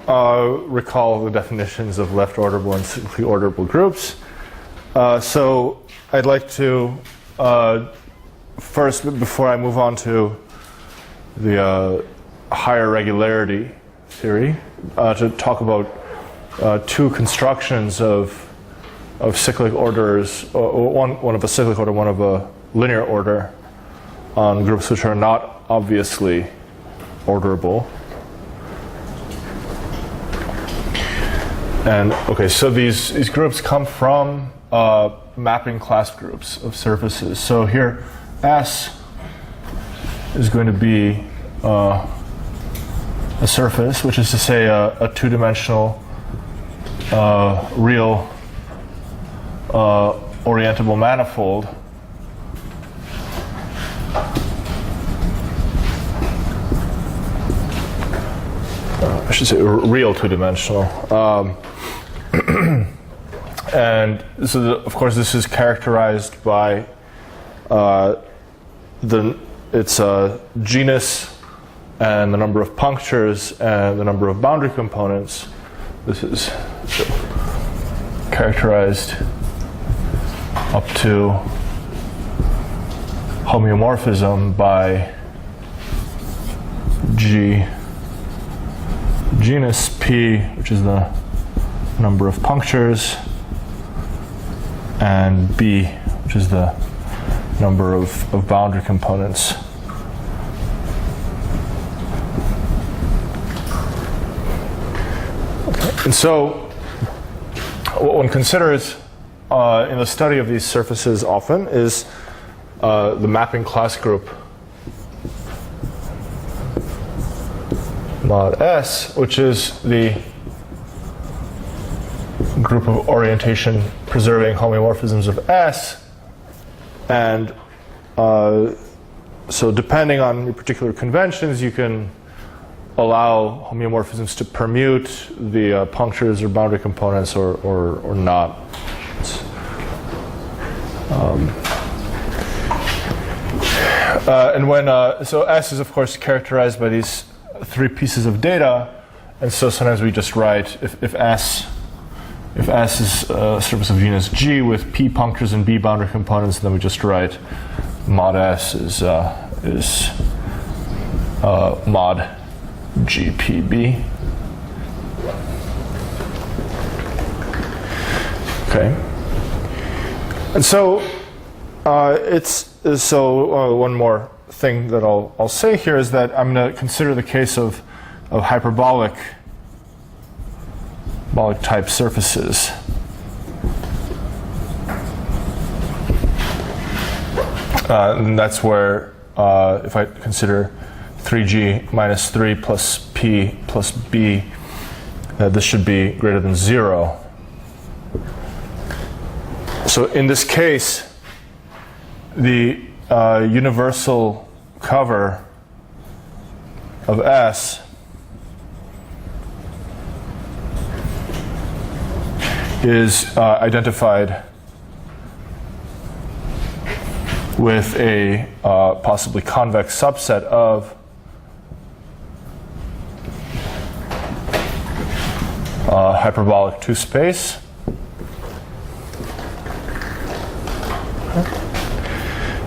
Recall the definitions of left orderable and cyclically orderable groups. So I'd like to first, before I move on to the higher regularity theory, to talk about two constructions of cyclic orders, one of a cyclic order, one of a linear order, on groups which are not obviously orderable. And okay, so these groups come from mapping class groups of surfaces. So here, S is going to be a surface, which is to say a two-dimensional real orientable manifold. I should say real two-dimensional. And so, of course, this is characterized by its genus and the number of punctures and the number of boundary components. This is characterized up to homeomorphism by G genus P, which is the number of punctures, and B, which is the number of boundary components. Okay. And so what one considers in the study of these surfaces often is the mapping class group mod S, which is the group of orientation preserving homeomorphisms of S. And so depending on your particular conventions, you can allow homeomorphisms to permute the punctures or boundary components or not. And when so S is of course characterized by these three pieces of data, and so sometimes we just write if S is a surface of genus G with P punctures and B boundary components, then we just write mod S is mod GPB. Okay, and so one more thing that I'll say here is that I'm going to consider the case of hyperbolic type surfaces. And that's where if I consider 3G minus 3 plus P plus B, this should be greater than 0. So in this case, the universal cover of S is identified with a possibly convex subset of hyperbolic 2 space.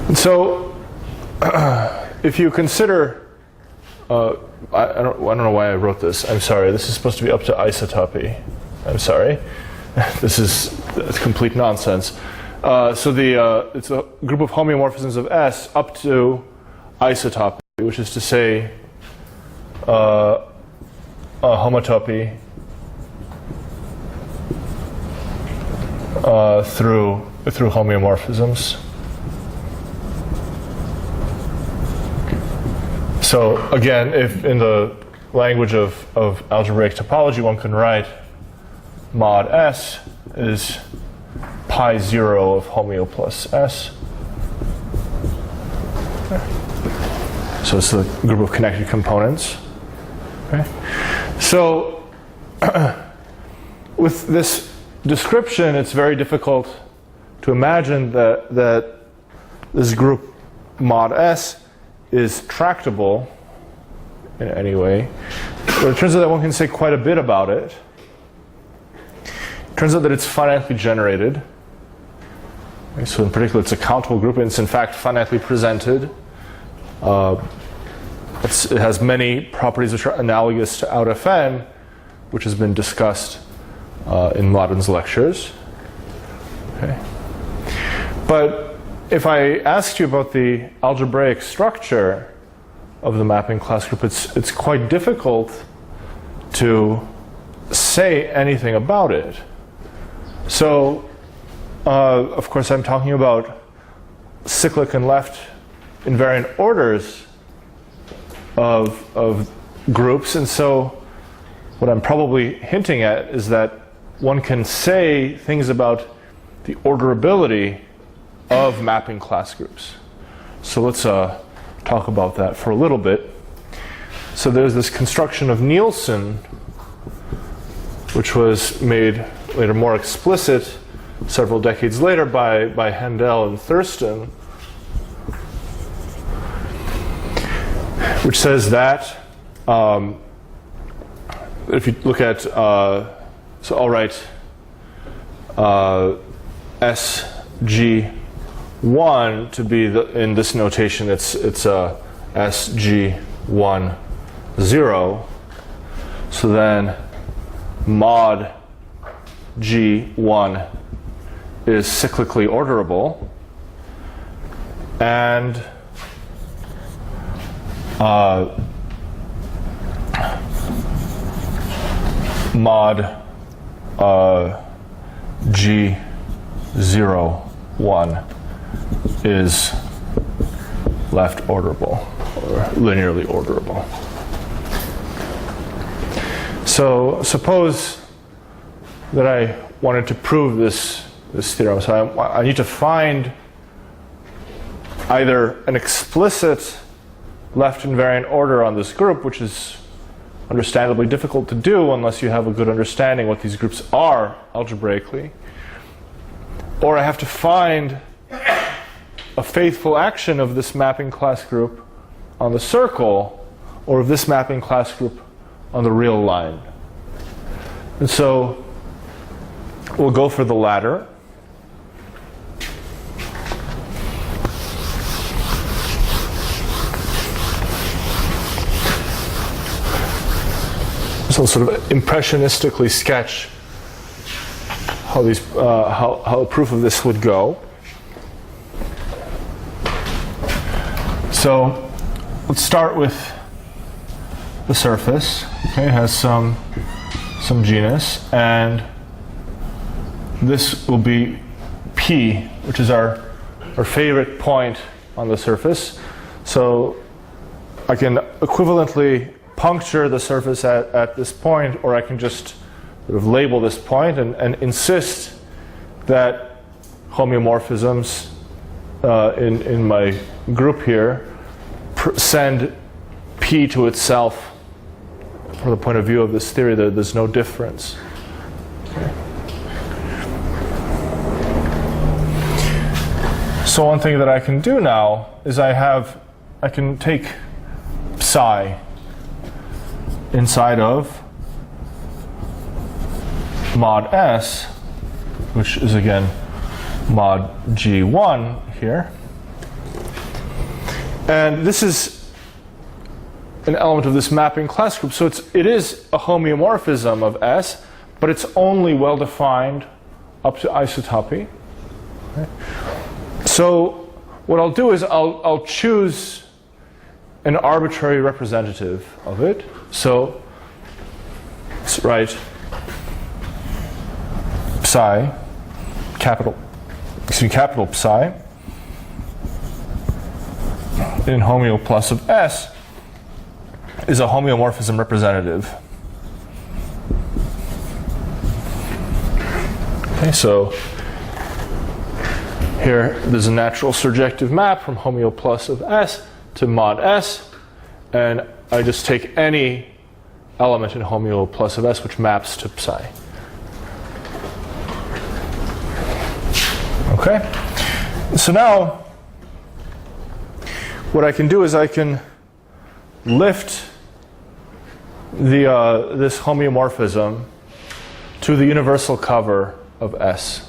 And so if you consider, I don't know why I wrote this. I'm sorry. This is supposed to be up to isotopy. I'm sorry. That's complete nonsense. So it's a group of homeomorphisms of S up to isotopy, which is to say a homotopy through homeomorphisms. So again, if in the language of algebraic topology, one can write mod S is pi 0 of homeo plus S. So it's the group of connected components. Okay. So with this description, it's very difficult to imagine that this group mod S is tractable in any way. But it turns out that one can say quite a bit about it. It turns out that it's finitely generated. Okay, so in particular, it's a countable group, and it's in fact finitely presented. It has many properties which are analogous to out Fn, which has been discussed in Mladen's lectures. Okay. But if I asked you about the algebraic structure of the mapping class group, it's quite difficult to say anything about it. So, of course, I'm talking about cyclic and left invariant orders of groups, and so what I'm probably hinting at is that one can say things about the orderability of mapping class groups. So let's talk about that for a little bit. So there's this construction of Nielsen, which was made later more explicit several decades later by Handel and Thurston, which says that if you look at, so I'll write SG1 to be in this notation, it's SG1 0. So then mod G1 is cyclically orderable, and mod G01 is left orderable, or linearly orderable. So suppose that I wanted to prove this theorem. So I need to find either an explicit left invariant order on this group, which is understandably difficult to do unless you have a good understanding what these groups are algebraically, or I have to find a faithful action of this mapping class group on the circle, or of this mapping class group on the real line. And so we'll go for the latter. So I'll sort of impressionistically sketch how a proof of this would go. So let's start with the surface. Okay, it has some genus, and this will be P, which is our favorite point on the surface. So I can equivalently puncture the surface at this point, or I can just sort of label this point and insist that homeomorphisms in my group here send P to itself. From the point of view of this theory, there's no difference. Okay. So one thing that I can do now is I can take psi inside of mod S, which is again mod G1 here. And this is an element of this mapping class group. So it is a homeomorphism of S, but it's only well defined up to isotopy. Okay. So what I'll do is I'll choose an arbitrary representative of it. So let's write psi, capital psi, in homeo plus of S is a homeomorphism representative. Okay, so here there's a natural surjective map from homeo plus of S to mod S, and I just take any element in homeo plus of S which maps to psi. Okay, so now what I can do is I can lift this homeomorphism to the universal cover of S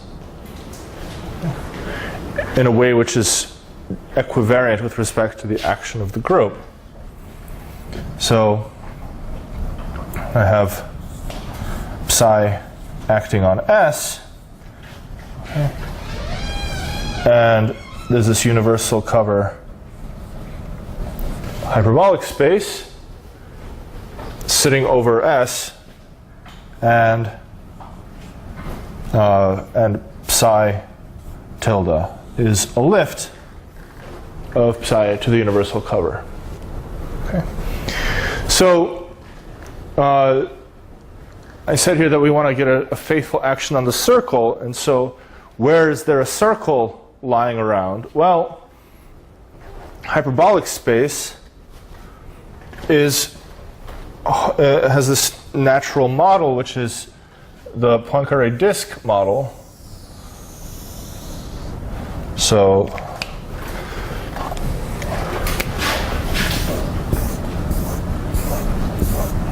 in a way which is equivariant with respect to the action of the group. So I have psi acting on S, okay, and there's this universal cover hyperbolic space sitting over S, and psi tilde is a lift of psi to the universal cover. Okay. So I said here that we want to get a faithful action on the circle, and so where is there a circle lying around? Well, hyperbolic space has this natural model, which is the Poincaré disk model. So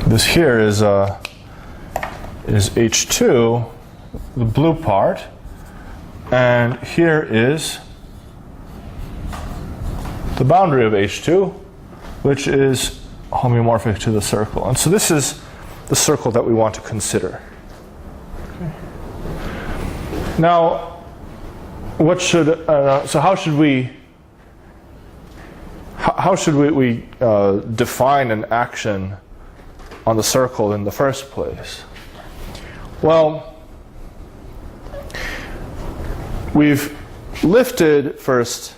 this here is H2, the blue part, and here is the boundary of H2, which is homeomorphic to the circle. And so this is the circle that we want to consider. Okay. Now, what should so how should we define an action on the circle in the first place? Well, we've lifted first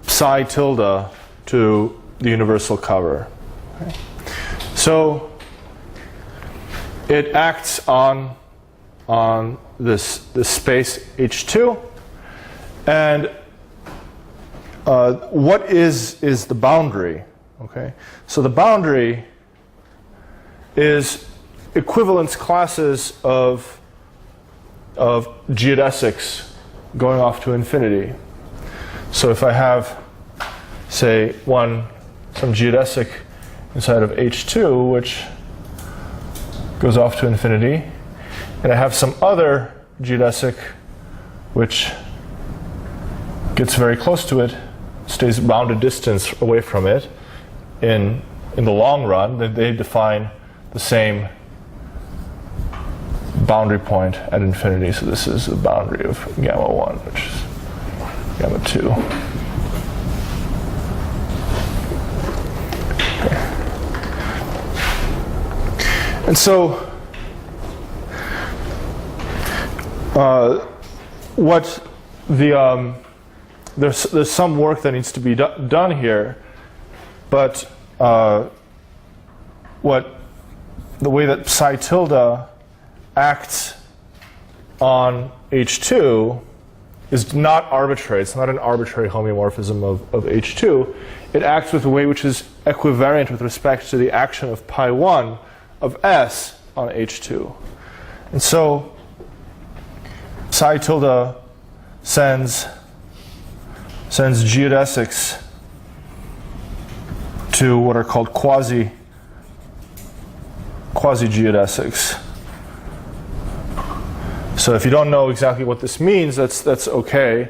psi tilde to the universal cover. Okay. So it acts on this space H2, and what is the boundary? Okay, so the boundary is equivalence classes of geodesics going off to infinity. So if I have, say, some geodesic inside of H2, which goes off to infinity, and I have some other geodesic which gets very close to it, stays bounded distance away from it, in the long run, they define the same boundary point at infinity. So this is the boundary of gamma 1, which is gamma 2. And so there's some work that needs to be done here, but the way that psi tilde acts on H2 is not arbitrary. It's not an arbitrary homeomorphism of H2. It acts with a way which is equivariant with respect to the action of pi 1 of S on H2. And so psi tilde sends geodesics to what are called quasi-geodesics. So if you don't know exactly what this means, that's okay.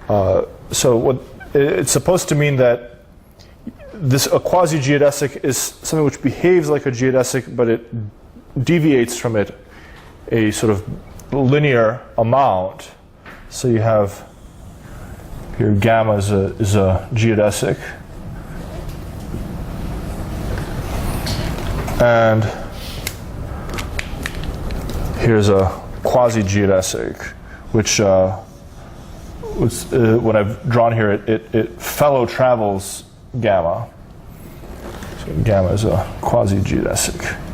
So what it's supposed to mean that a quasi-geodesic is something which behaves like a geodesic, but it deviates from it a sort of linear amount. So you have here gamma is a geodesic, and here's a quasi-geodesic, which what I've drawn here, it fellow travels gamma. So gamma is a quasi-geodesic.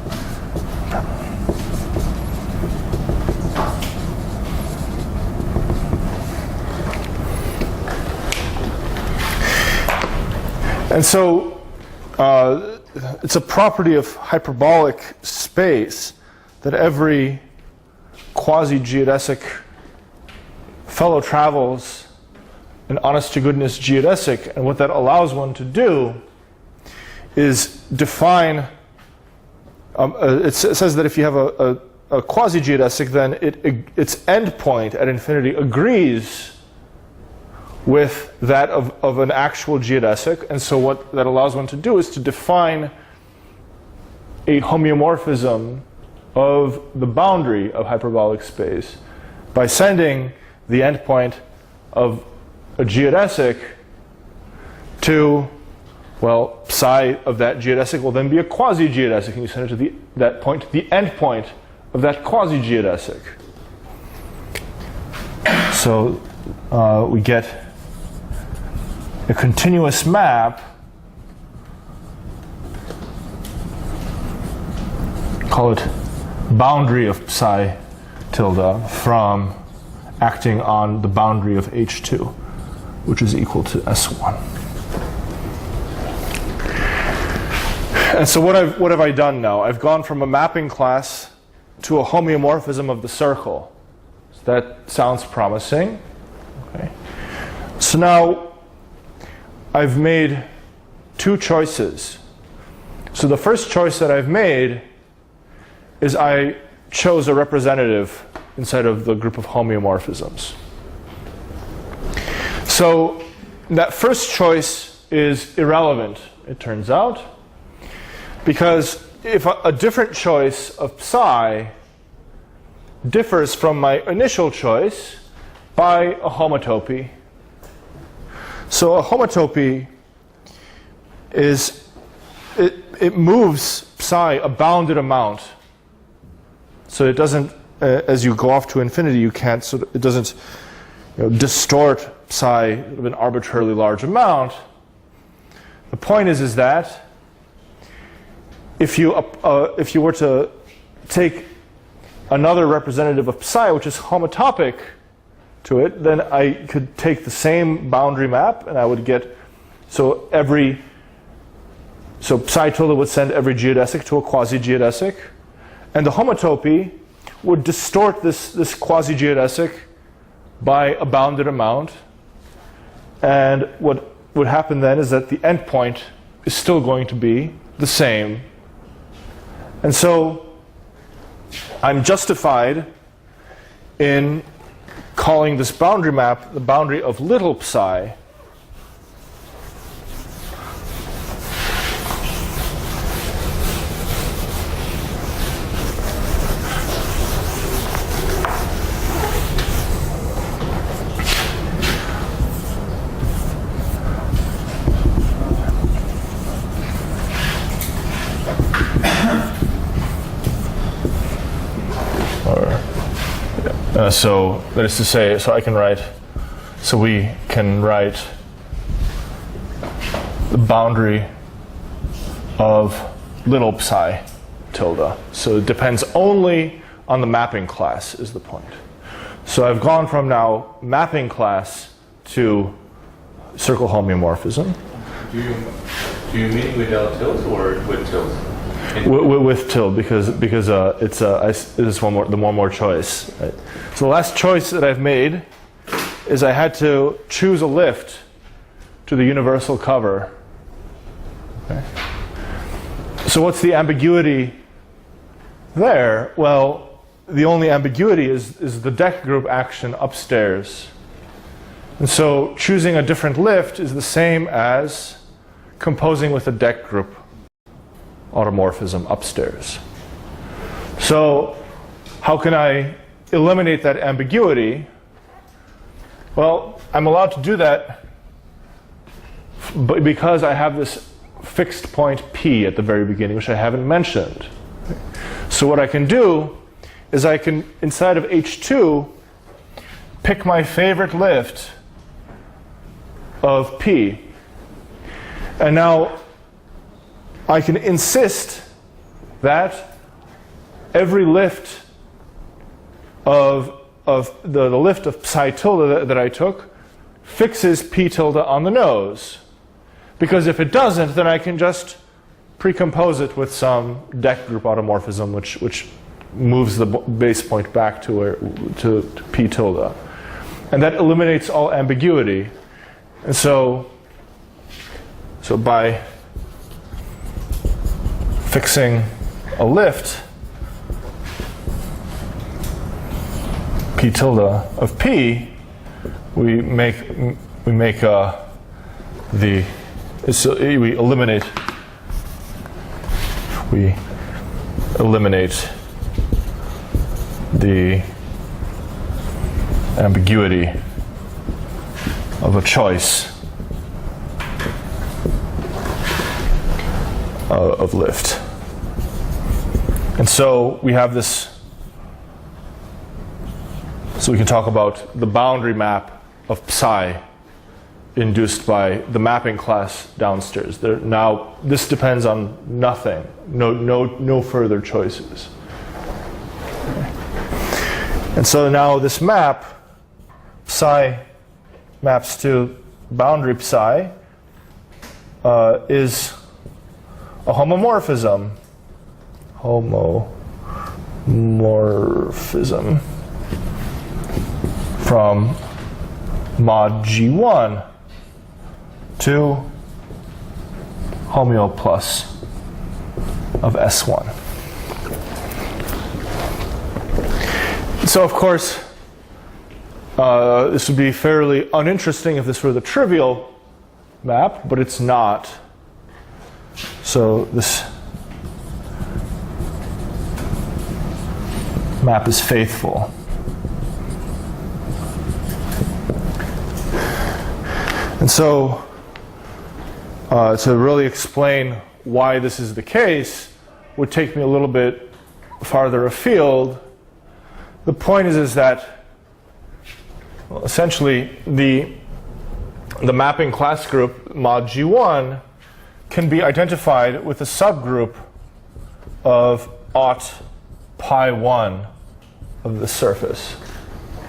And so it's a property of hyperbolic space that every quasi-geodesic fellow travels an honest-to-goodness geodesic, and what that allows one to do is define it says that if you have a quasi-geodesic, then its endpoint at infinity agrees with that of an actual geodesic. And so what that allows one to do is to define a homeomorphism of the boundary of hyperbolic space by sending the endpoint of a geodesic to, well, psi of that geodesic will then be a quasi-geodesic, and you send it to that point, the endpoint of that quasi-geodesic. So we get a continuous map, call it boundary of psi tilde, from acting on the boundary of H2, which is equal to S1. And so what have I done now? I've gone from a mapping class to a homeomorphism of the circle. So that sounds promising. Okay. So now I've made two choices. So the first choice that I've made is I chose a representative inside of the group of homeomorphisms. So that first choice is irrelevant, it turns out, because if a different choice of psi differs from my initial choice by a homotopy. So a homotopy is, it moves psi a bounded amount. So it doesn't, as you go off to infinity, you can't sort of, it doesn't distort psi of an arbitrarily large amount. The point is that if you were to take another representative of psi, which is homotopic to it, then I could take the same boundary map and I would get, so psi tilde would send every geodesic to a quasi-geodesic, and the homotopy would distort this quasi-geodesic by a bounded amount, and what would happen then is that the endpoint is still going to be the same. And so I'm justified in calling this boundary map the boundary of little psi. So that is to say, we can write the boundary of little psi tilde. So it depends only on the mapping class is the point. So I've gone from now mapping class to circle homeomorphism. Do you mean without tilde or with tilde? With tilde, because it's the one more choice. Right? So the last choice that I've made is I had to choose a lift to the universal cover. Okay. So what's the ambiguity there? Well, the only ambiguity is the deck group action upstairs. And so choosing a different lift is the same as composing with a deck group automorphism upstairs. So how can I eliminate that ambiguity? Well, I'm allowed to do that because I have this fixed point P at the very beginning, which I haven't mentioned. So what I can do is I can, inside of H2, pick my favorite lift of P. And now I can insist that every lift of the lift of psi tilde that I took fixes P tilde on the nose. Because if it doesn't, then I can just precompose it with some deck group automorphism which moves the base point back to P tilde. And that eliminates all ambiguity. And so by fixing a lift p tilde of p, we eliminate the ambiguity of a choice of lift. And so we have this, so we can talk about the boundary map of psi induced by the mapping class downstairs. Now this depends on nothing, no further choices. And so now this map, psi maps to boundary psi, is a homomorphism. Homomorphism from mod G1 to homeo plus of S1. So of course, this would be fairly uninteresting if this were the trivial map, but it's not. So this map is faithful. And so to really explain why this is the case would take me a little bit farther afield. The point is that, well, essentially the mapping class group mod G1 can be identified with a subgroup of aught pi 1 of the surface.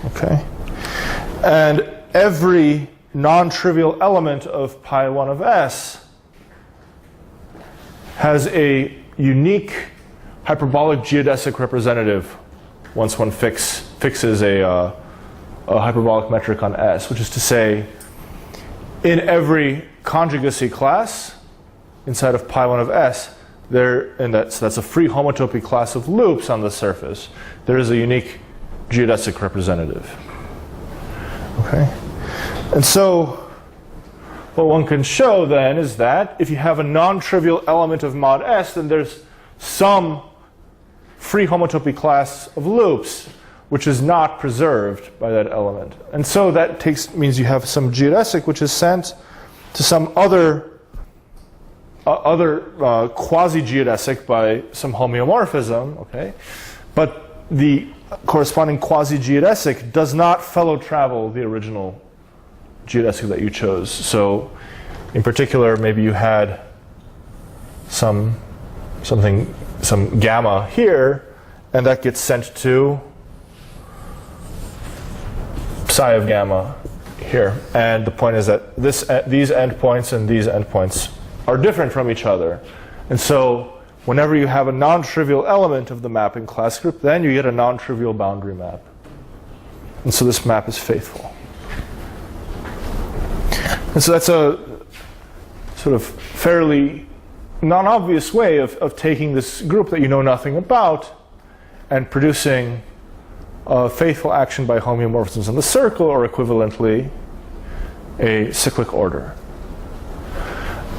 Okay? And every non-trivial element of pi 1 of S has a unique hyperbolic geodesic representative once one fixes a hyperbolic metric on S, which is to say, in every conjugacy class inside of pi 1 of S, that's a free homotopy class of loops on the surface, there is a unique geodesic representative. Okay? And so what one can show then is that if you have a non-trivial element of mod S, then there's some free homotopy class of loops which is not preserved by that element. And so that means you have some geodesic which is sent to some other quasi-geodesic by some homeomorphism, okay? But the corresponding quasi-geodesic does not fellow travel the original geodesic that you chose. So in particular, maybe you had some gamma here, and that gets sent to psi of gamma here. And the point is that these endpoints and these endpoints are different from each other. And so whenever you have a non-trivial element of the mapping class group, then you get a non-trivial boundary map. And so this map is faithful. And so that's a sort of fairly non-obvious way of taking this group that you know nothing about and producing a faithful action by homeomorphisms in the circle, or equivalently, a cyclic order.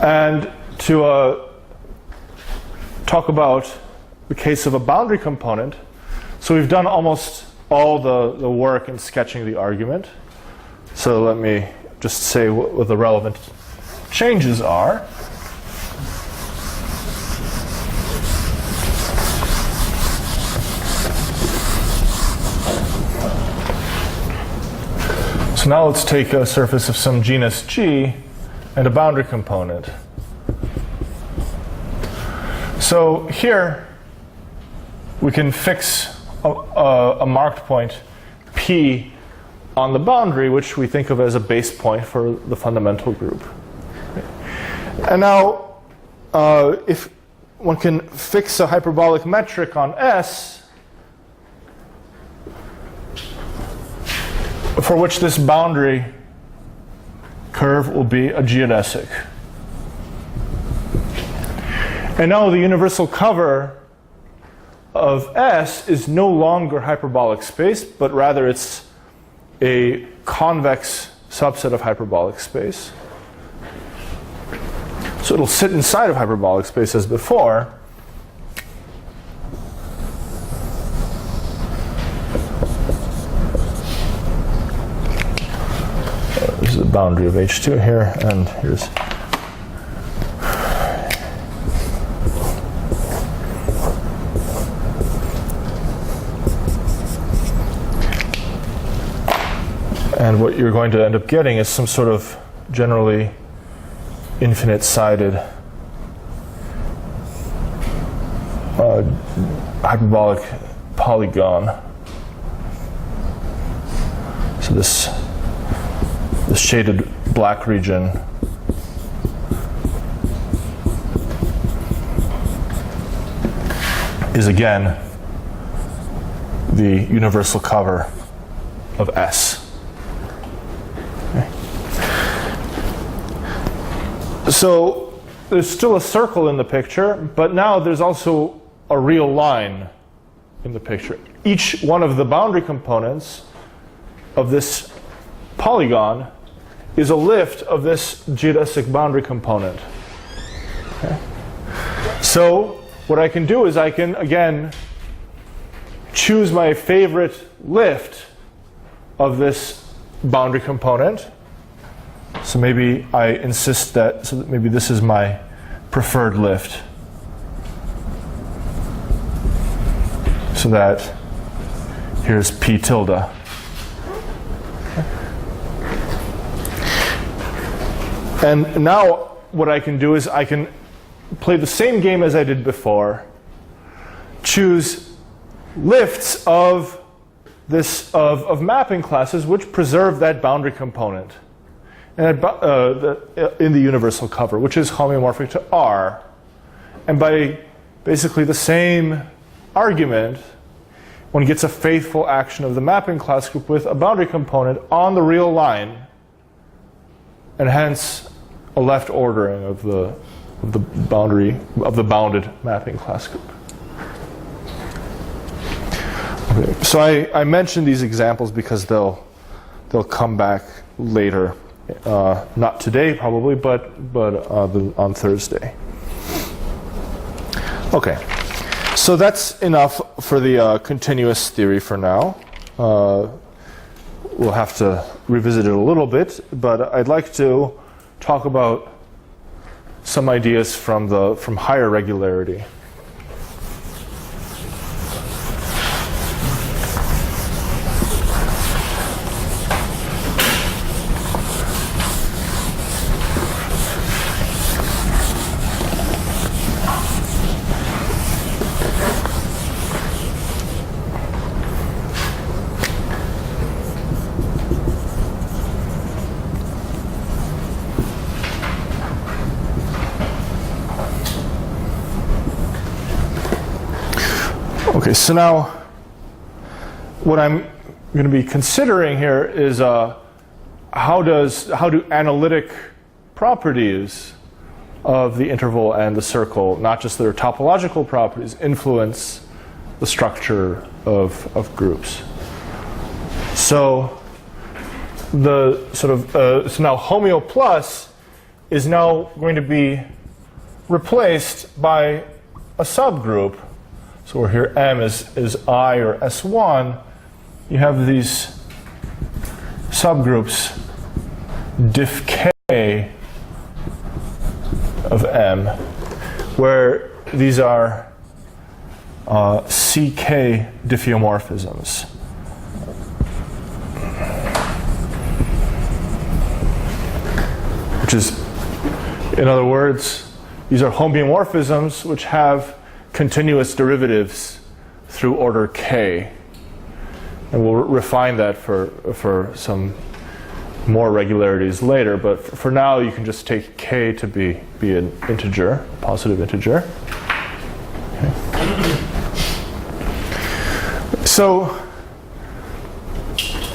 And to talk about the case of a boundary component, so we've done almost all the work in sketching the argument. So let me just say what the relevant changes are. So now let's take a surface of some genus G and a boundary component. So here we can fix a marked point P on the boundary, which we think of as a base point for the fundamental group. And now if one can fix a hyperbolic metric on S for which this boundary curve will be a geodesic. And now the universal cover of S is no longer hyperbolic space, but rather it's a convex subset of hyperbolic space. So it'll sit inside of hyperbolic space as before. This is the boundary of H2 here, and here's and what you're going to end up getting is some sort of generally infinite-sided hyperbolic polygon. So this shaded black region is again the universal cover of S. So there's still a circle in the picture, but now there's also a real line in the picture. Each one of the boundary components of this polygon is a lift of this geodesic boundary component. Okay. So what I can do is I can, again, choose my favorite lift of this boundary component. So maybe I insist that, so that maybe this is my preferred lift. So that here's P tilde. And now what I can do is I can play the same game as I did before. Choose lifts of of mapping classes which preserve that boundary component. And in the universal cover, which is homeomorphic to R. And by basically the same argument, one gets a faithful action of the mapping class group with a boundary component on the real line, and hence a left ordering of the boundary of the bounded mapping class group. Okay. So I mentioned these examples because they'll come back later. Not today, probably, but on Thursday. Okay, so that's enough for the continuous theory for now. We'll have to revisit it a little bit, but I'd like to talk about some ideas from higher regularity. Okay, so now what I'm going to be considering here is how do analytic properties of the interval and the circle, not just their topological properties, influence the structure of groups. So the so now homeo plus is now going to be replaced by a subgroup. So where here M is I or S1, you have these subgroups diff K of M, where these are CK diffeomorphisms. Which is, in other words, these are homeomorphisms which have continuous derivatives through order K. And we'll refine that for some more regularities later, but for now you can just take K to be an integer, a positive integer. Okay. So,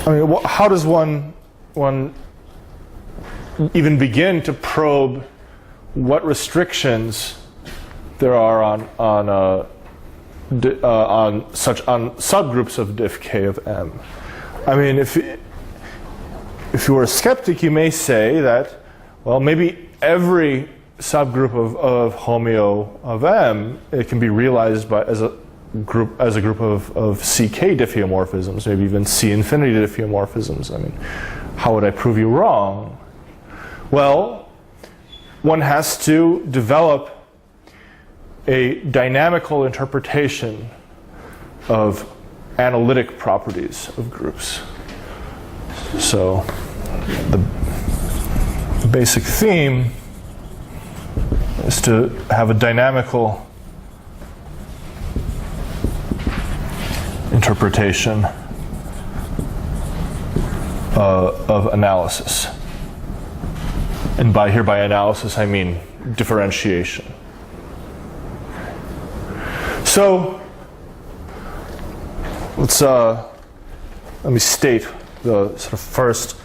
I mean, how does one even begin to probe what restrictions there are on subgroups of diff k of m. I mean, if you were a skeptic, you may say that, well, maybe every subgroup of homeo of m, it can be realized as a group of CK diffeomorphisms, maybe even C infinity diffeomorphisms. I mean, how would I prove you wrong? Well, one has to develop a dynamical interpretation of analytic properties of groups. So the basic theme is to have a dynamical interpretation of analysis. And by analysis, I mean differentiation. So let me state the sort of first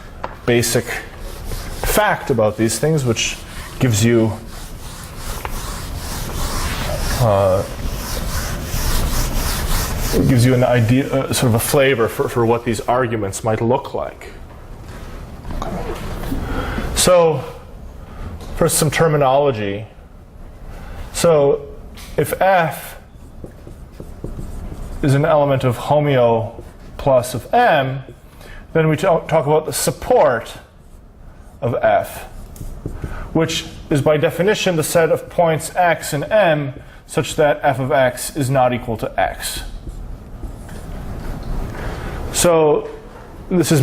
basic fact about these things, which gives you an idea, sort of a flavor for what these arguments might look like. So, first some terminology. So, if F is an element of homeo plus of M, then we talk about the support of F, which is by definition the set of points x and M such that f of x is not equal to x. So this is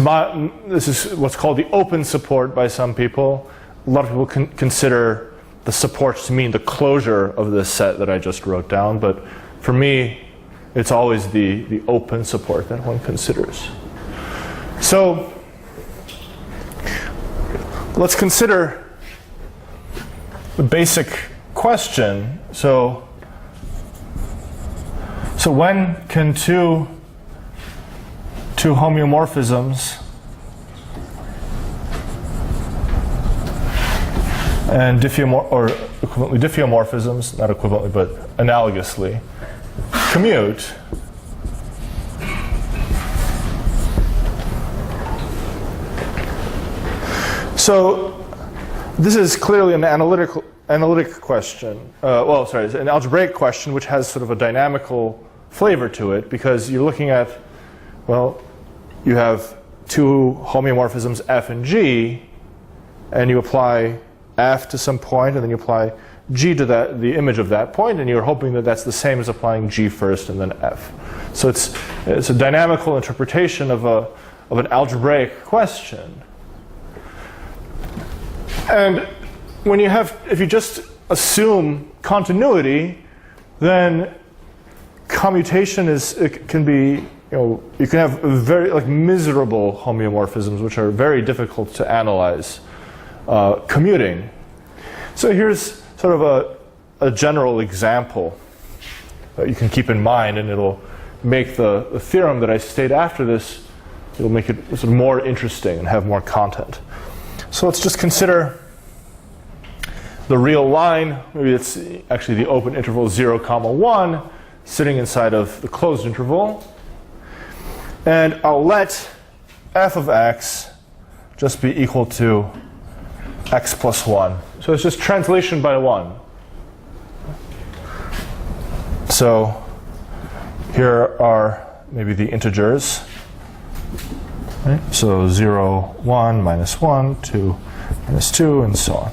what's called the open support by some people. A lot of people consider the support to mean the closure of this set that I just wrote down, but for me, it's always the open support that one considers. So let's consider the basic question. So when can two homeomorphisms and equivalently diffeomorphisms, not equivalently but analogously, commute? So this is clearly an analytic question. It's an algebraic question which has sort of a dynamical flavor to it, because you're looking at, well, you have two homeomorphisms f and g, and you apply f to some point, and then you apply g to the image of that point, and you're hoping that that's the same as applying g first and then f. So it's a dynamical interpretation of an algebraic question. And if you just assume continuity, then commutation can be, you can have very miserable homeomorphisms which are very difficult to analyze commuting. So here's sort of a general example that you can keep in mind, and it'll make the theorem that I state after this, it'll make it sort of more interesting and have more content. So let's just consider the real line. Maybe it's actually the open interval 0, 1 sitting inside of the closed interval. And I'll let f of x just be equal to x plus 1. So it's just translation by 1. So here are maybe the integers. Right? So 0, 1, minus 1, 2, minus 2, and so on.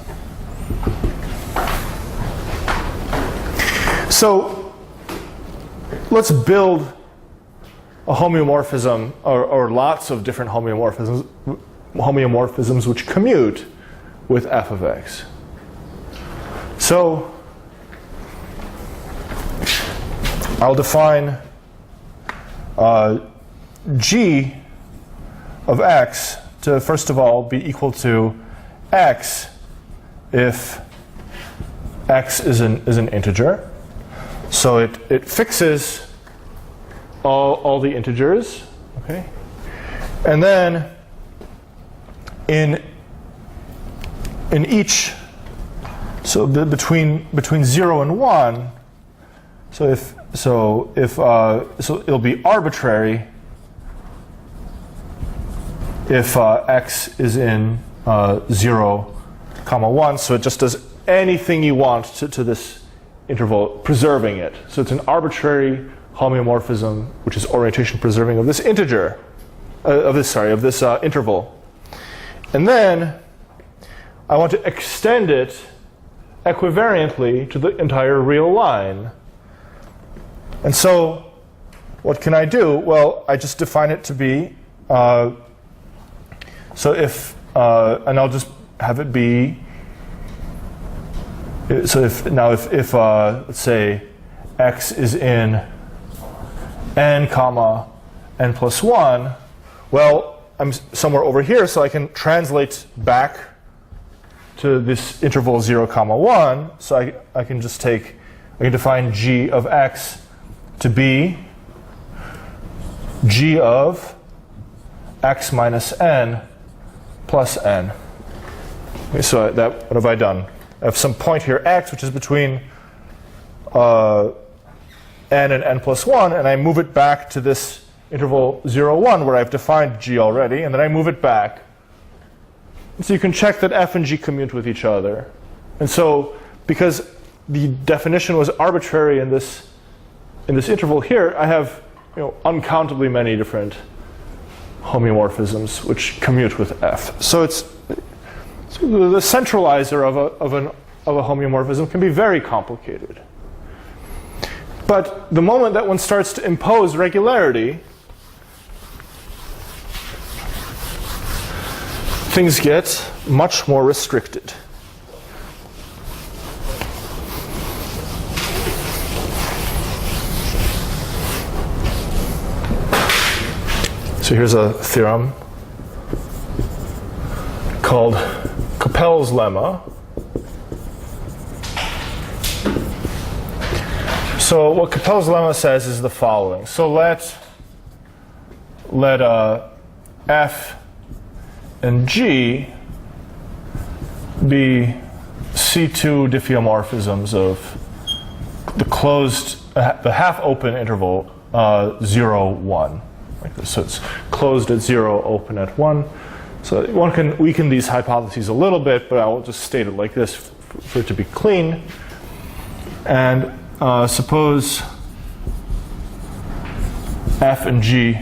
So let's build a homeomorphism, or lots of different homeomorphisms which commute with f of x. So I'll define g of x to first of all be equal to x if x is an integer. So it fixes all the integers, okay? And then in each, so between 0 and 1, So it'll be arbitrary if x is in 0, 1. So it just does anything you want to this interval, preserving it. So it's an arbitrary homeomorphism, which is orientation preserving of this integer, of this interval. And then I want to extend it equivariantly to the entire real line. And so what can I do? Well, I just define it to be, so if, and I'll just have it be, so if let's say x is in n comma n plus 1, well, I'm somewhere over here, so I can translate back to this interval 0, 1. So I can just I can define g of x to be g of x minus n plus n. Okay, so what have I done? I have some point here x, which is between n and n plus 1, and I move it back to this interval 0, 1, where I've defined g already, and then I move it back. And so you can check that f and g commute with each other. And so, because the definition was arbitrary in this interval here, I have uncountably many different homeomorphisms which commute with f. So the centralizer of a homeomorphism can be very complicated. But the moment that one starts to impose regularity, things get much more restricted. So here's a theorem called Cappellas Lemma. So what Cappellas Lemma says is the following. So let f and g be C2 diffeomorphisms of the half-open interval 0, 1. Like this. So it's closed at 0, open at 1. So one can weaken these hypotheses a little bit, but I will just state it like this for it to be clean. And suppose f and g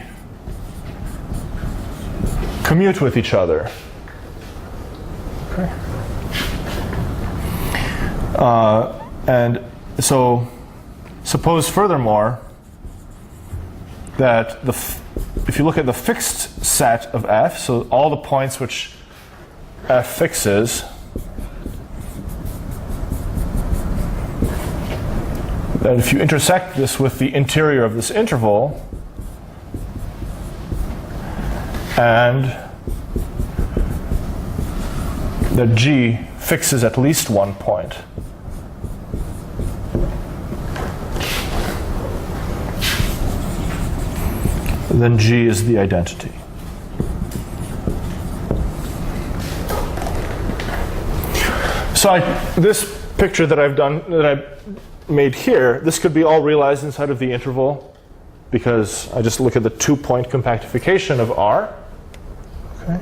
commute with each other. Okay. And so suppose furthermore that if you look at the fixed set of f, so all the points which f fixes, that if you intersect this with the interior of this interval, and that g fixes at least one point, then g is the identity. So this picture that I made here, this could be all realized inside of the interval, because I just look at the 2-point compactification of R. Okay.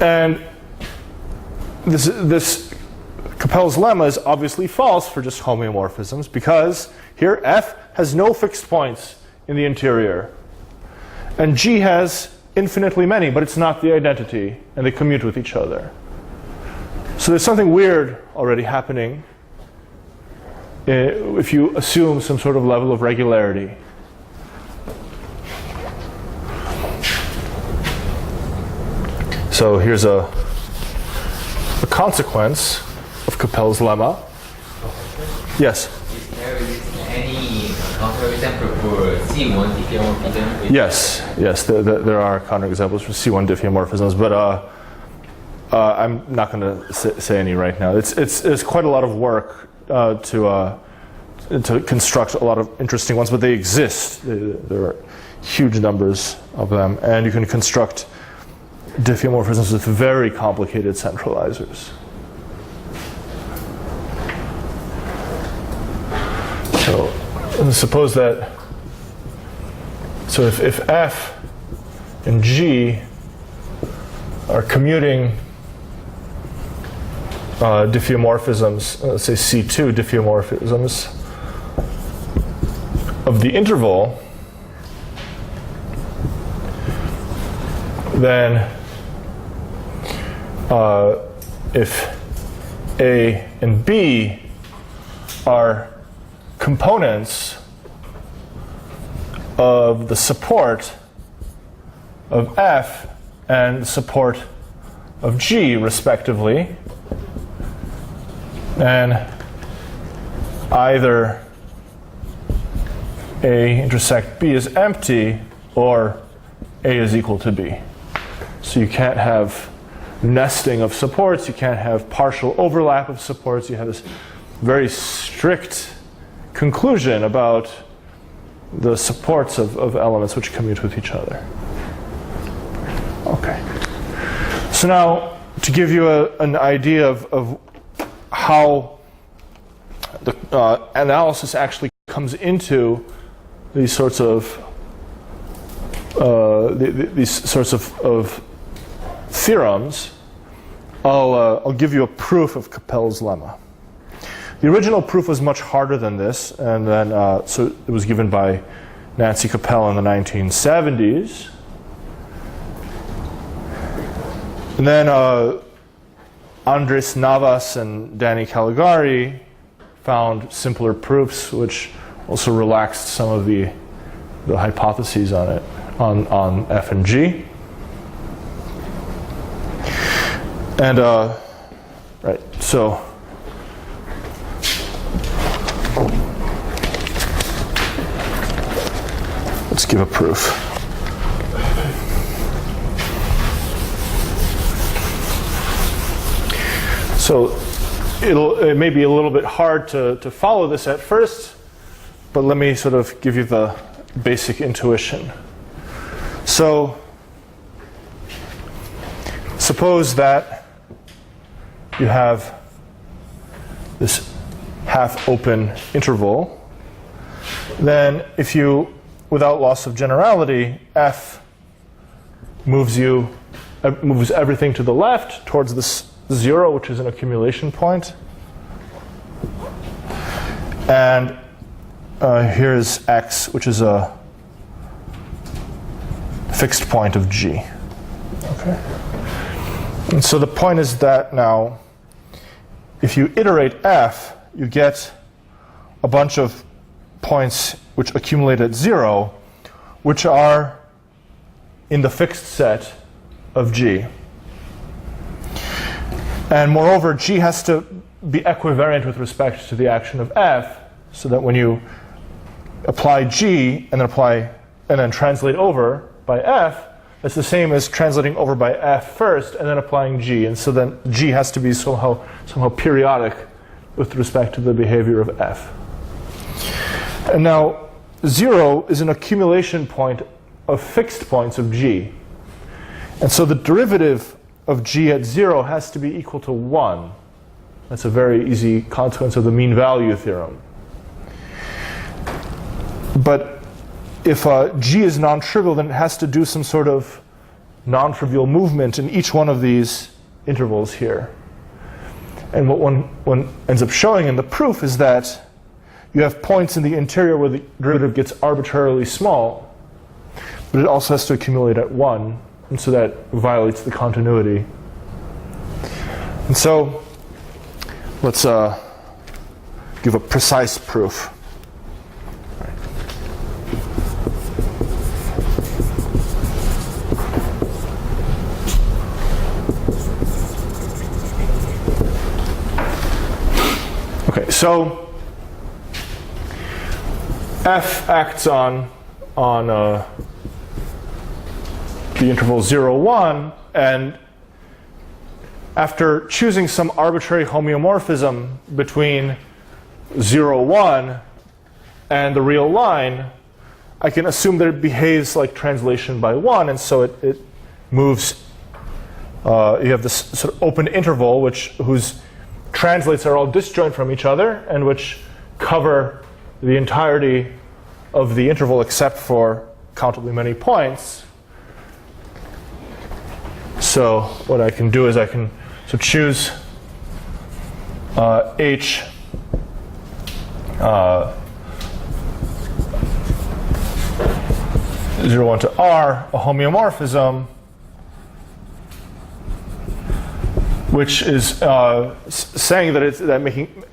And this Cappellas lemma is obviously false for just homeomorphisms, because here f has no fixed points in the interior. And g has infinitely many, but it's not the identity, and they commute with each other. So there's something weird already happening if you assume some sort of level of regularity. So here's a consequence of Cappellas lemma. Yes? Is there any counterexample for C1 diffeomorphism? Yes, there are counterexamples for C1 diffeomorphisms, but I'm not going to say any right now. It's quite a lot of work to construct a lot of interesting ones, but they exist. There are huge numbers of them, and you can construct diffeomorphisms with very complicated centralizers. So And suppose that, so if F and G are commuting diffeomorphisms, let's say C2 diffeomorphisms of the interval, then if A and B are components of the support of F and support of G, respectively, then either A intersect B is empty or A is equal to B. So you can't have nesting of supports, you can't have partial overlap of supports, you have this very strict conclusion about the supports of elements which commute with each other. Okay. So now, to give you an idea of how the analysis actually comes into these sorts of theorems, I'll give you a proof of Cappellas Lemma. The original proof was much harder than this, and then so it was given by Nancy Capella in the 1970s. And then Andres Navas and Danny Caligari found simpler proofs, which also relaxed some of the hypotheses on it, on F and G. And right, so let's give a proof. So it may be a little bit hard to follow this at first, but let me sort of give you the basic intuition. So suppose that you have this half-open interval. Then if you, without loss of generality, F moves everything to the left towards this 0, which is an accumulation point. And here is X, which is a fixed point of G. Okay. And so the point is that now, if you iterate F, you get a bunch of points which accumulate at 0, which are in the fixed set of G. And moreover, G has to be equivariant with respect to the action of F, so that when you apply G and then translate over by F, it's the same as translating over by F first and then applying G. And so then G has to be somehow periodic with respect to the behavior of F. And now 0 is an accumulation point of fixed points of G. And so the derivative of G at 0 has to be equal to 1. That's a very easy consequence of the mean value theorem. But if G is non-trivial, then it has to do some sort of non-trivial movement in each one of these intervals here. And what one ends up showing in the proof is that you have points in the interior where the derivative gets arbitrarily small, but it also has to accumulate at 1, and so that violates the continuity. And so let's give a precise proof. Okay, so F acts on the interval 0, 1, and after choosing some arbitrary homeomorphism between 0, 1 and the real line, I can assume that it behaves like translation by 1, and so it moves. You have this sort of open interval whose translates are all disjoint from each other and which cover the entirety of the interval except for countably many points. So what I can do is I can choose H 0, 1 to R, a homeomorphism, which is saying that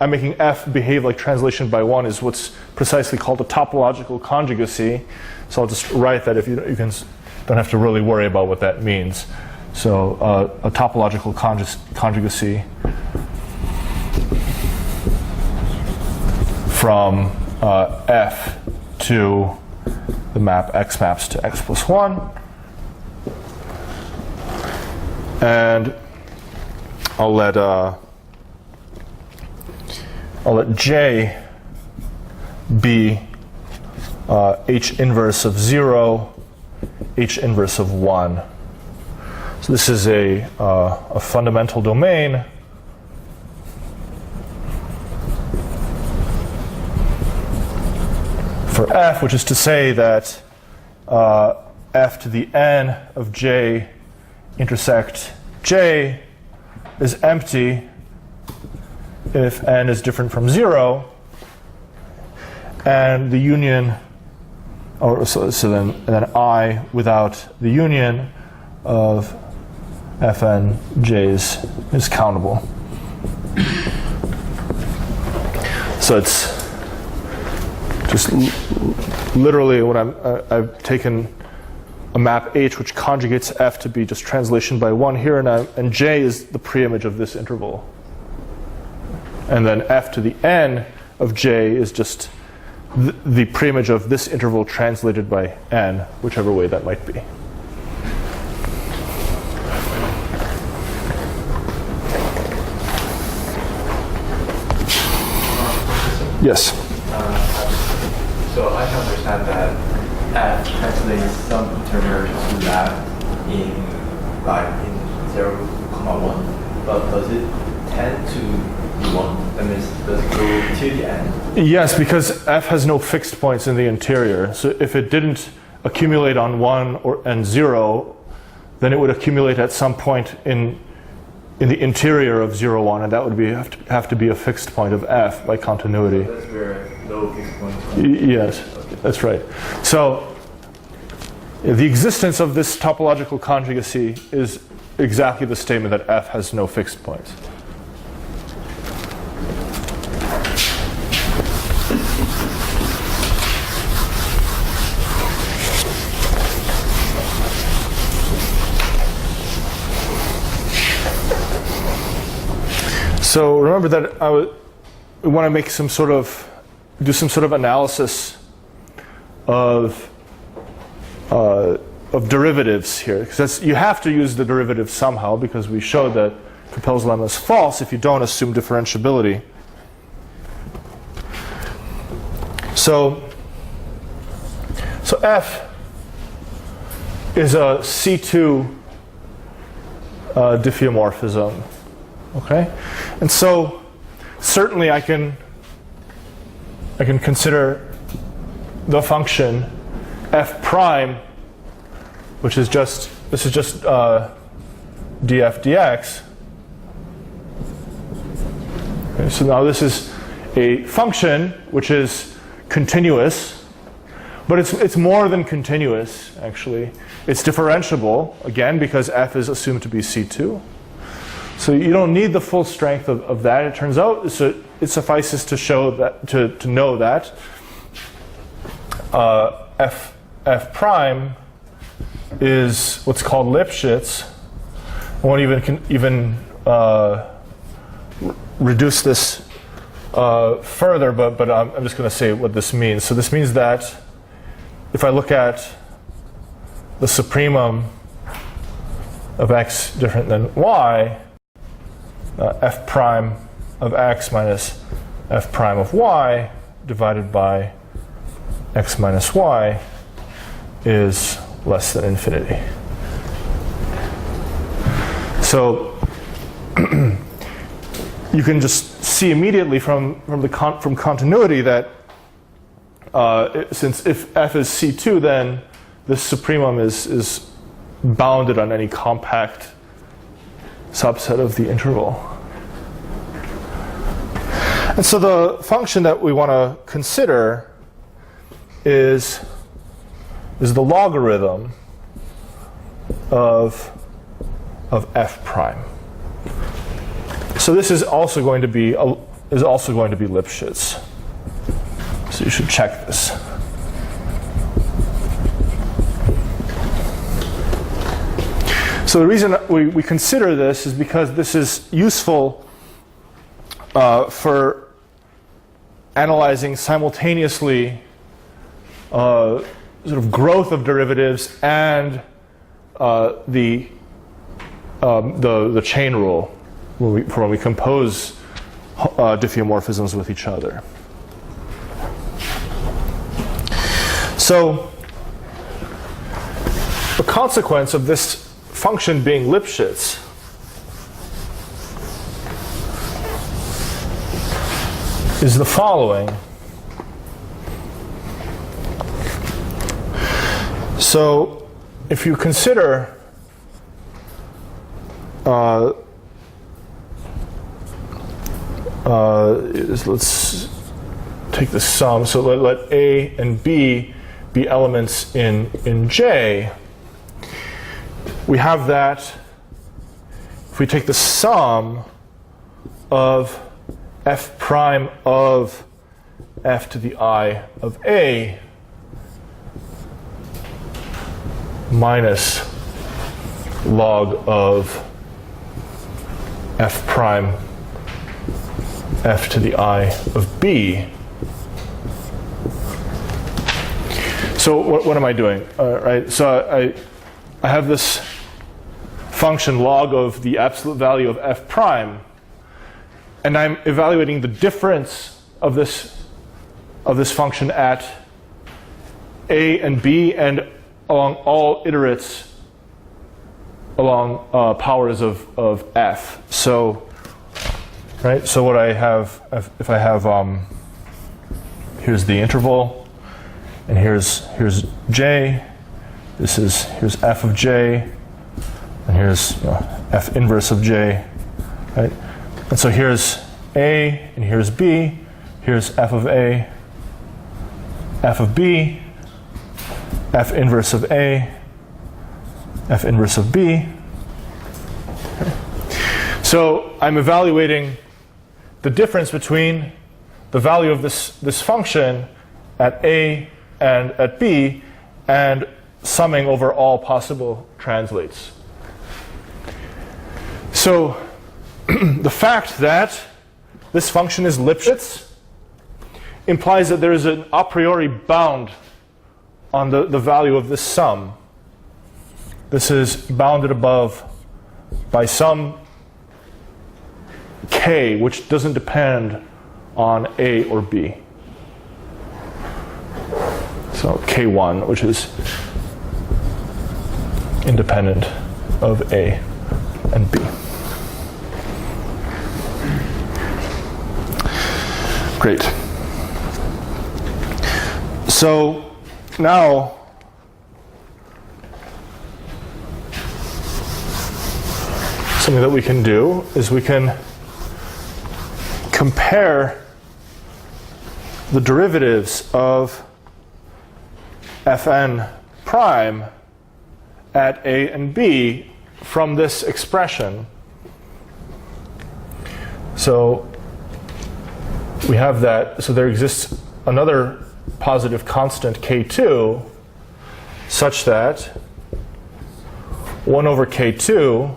I'm making F behave like translation by one is what's precisely called a topological conjugacy. So I'll just write that if you don't have to really worry about what that means. So a topological conjugacy from F to the map X maps to X plus 1. And I'll let J be H inverse of 0, H inverse of 1. So this is a fundamental domain for F, which is to say that F to the n of J intersect J is empty if n is different from 0, and the union, so then I without the union of Fn J's is countable. So it's just literally what I've taken a map H which conjugates F to be just translation by 1 here, and J is the preimage of this interval. And then F to the n of J is just the preimage of this interval translated by n, whichever way that might be. Yes? So I can understand that F translates some interval to that in 0, 1, but does it tend to be 1? That means does it go to the end? Yes, because F has no fixed points in the interior. So if it didn't accumulate on 1 and 0, then it would accumulate at some point in the interior of 0, 1, and that would have to be a fixed point of F by continuity. So that's where no fixed points come. Yes, that's right. So the existence of this topological conjugacy is exactly the statement that F has no fixed points. So remember that we want to make do some sort of analysis of derivatives here, because you have to use the derivative somehow, because we showed that Cappellas Lemma is false if you don't assume differentiability. So F is a C2 diffeomorphism. Okay, and so certainly I can consider the function f prime, which is just df dx. Okay, so now this is a function which is continuous, but it's more than continuous actually. It's differentiable again because f is assumed to be C2. So you don't need the full strength of that. It turns out it suffices to show that to know that f prime is what's called Lipschitz. I won't even reduce this further, but I'm just going to say what this means. So this means that if I look at the supremum of x different than y, f prime of x minus f prime of y divided by x minus y is less than infinity. So you can just see immediately from continuity that since if f is C2, then this supremum is bounded on any compact subset of the interval. And so the function that we want to consider is the logarithm of f prime. So this is also going to be Lipschitz. So you should check this. So the reason we consider this is because this is useful for analyzing simultaneously sort of growth of derivatives and the chain rule when we compose diffeomorphisms with each other. So a consequence of this function being Lipschitz is the following. So if you consider let's take the sum. So let A and B be elements in J. We have that if we take the sum of f prime of f to the I of A minus log of f prime f to the I of B. So what am I doing? Right. So I have this function log of the absolute value of f prime, and I'm evaluating the difference of this function at A and B and along all iterates along powers of f. So, right. So what I have, if I have here's the interval, and here's J. Here's f of J, and here's f inverse of J, right? And so here's A and here's B. Here's f of A, f of B, f inverse of A, f inverse of B. Okay. So I'm evaluating the difference between the value of this function at A and at B, and summing over all possible translates. So the fact that this function is Lipschitz implies that there is an a priori bound on the value of this sum. This is bounded above by some k, which doesn't depend on A or B. So k1, which is independent of A and B. Great. So now something that we can do is we can compare the derivatives of fn prime at A and B from this expression. So we have that. So there exists another positive constant k2 such that 1 over k2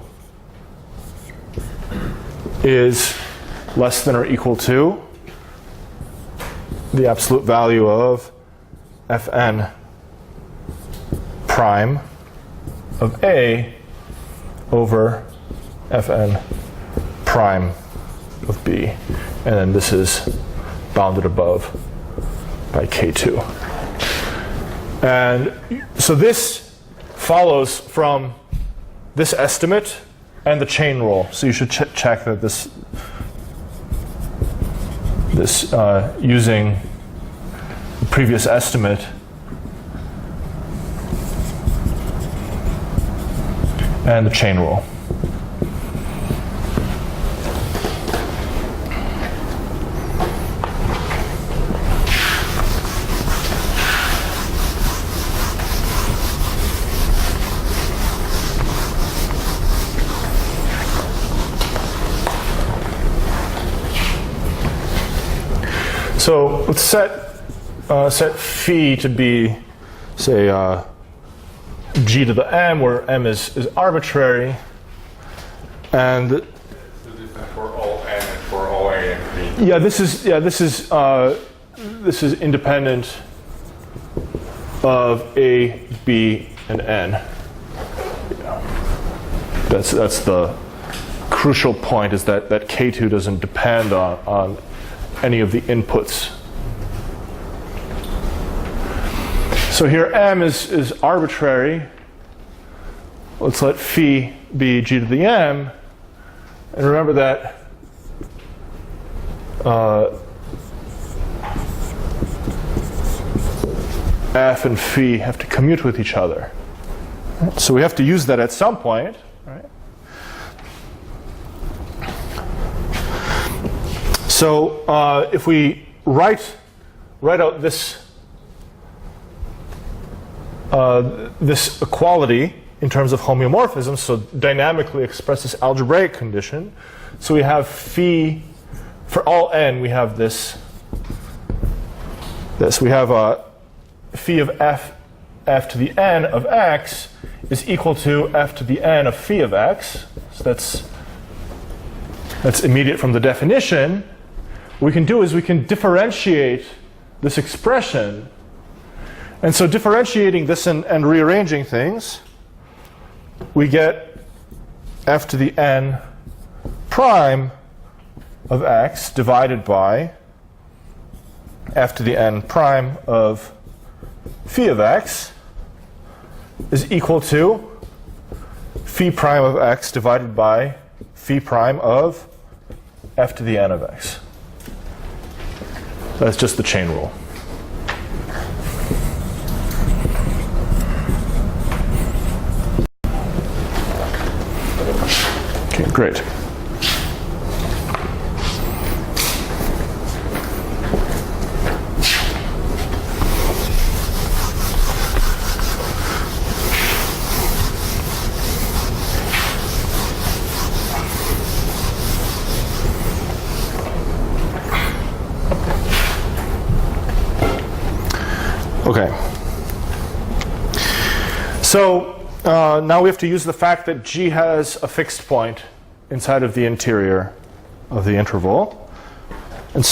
is less than or equal to the absolute value of fn prime of A over fn prime of B. And then this is bounded above by k2. And so this follows from this estimate and the chain rule. So you should check that this using previous estimate. And the chain rule. So let's set phi to be, say, g to the m, where m is arbitrary, and So this is for all n and for all a and b. this is independent of a, b, and n. That's the crucial point, is that K2 doesn't depend on any of the inputs. So here m is arbitrary. Let's let phi be g to the m. And remember that f and phi have to commute with each other. So we have to use that at some point. Right? So if we write out this this equality in terms of homeomorphism, so dynamically express this algebraic condition. So we have phi, for all n, we have this. We have phi of f to the n of x is equal to f to the n of phi of x. So that's immediate from the definition. What we can do is we can differentiate this expression. And so differentiating this and rearranging things, we get f to the n prime of x divided by f to the n prime of phi of x is equal to phi prime of x divided by phi prime of f to the n of x. That's just the chain rule. Okay, great. Okay. So now we have to use the fact that G has a fixed point inside of the interior of the interval. And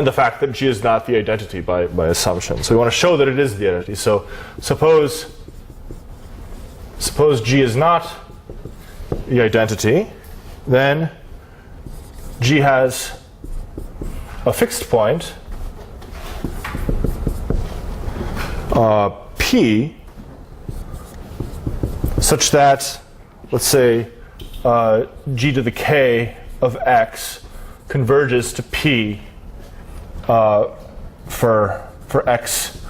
the fact that G is not the identity by assumption. So we want to show that it is the identity. So suppose G is not the identity, then G has a fixed point P, such that, let's say, G to the K of X converges to P for X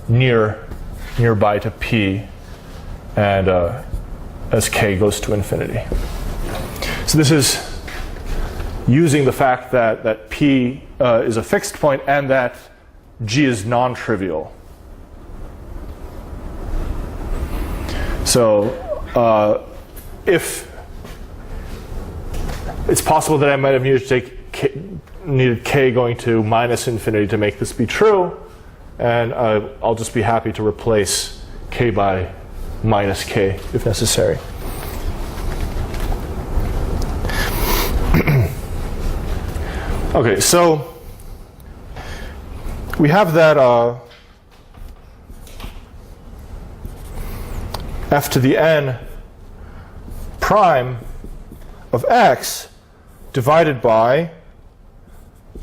nearby to P, and as K goes to infinity. So this is using the fact that P is a fixed point and that G is non-trivial. So if it's possible that I might have needed K going to minus infinity to make this be true, and I'll just be happy to replace K by minus K if necessary. Okay, so we have that f to the n prime of x divided by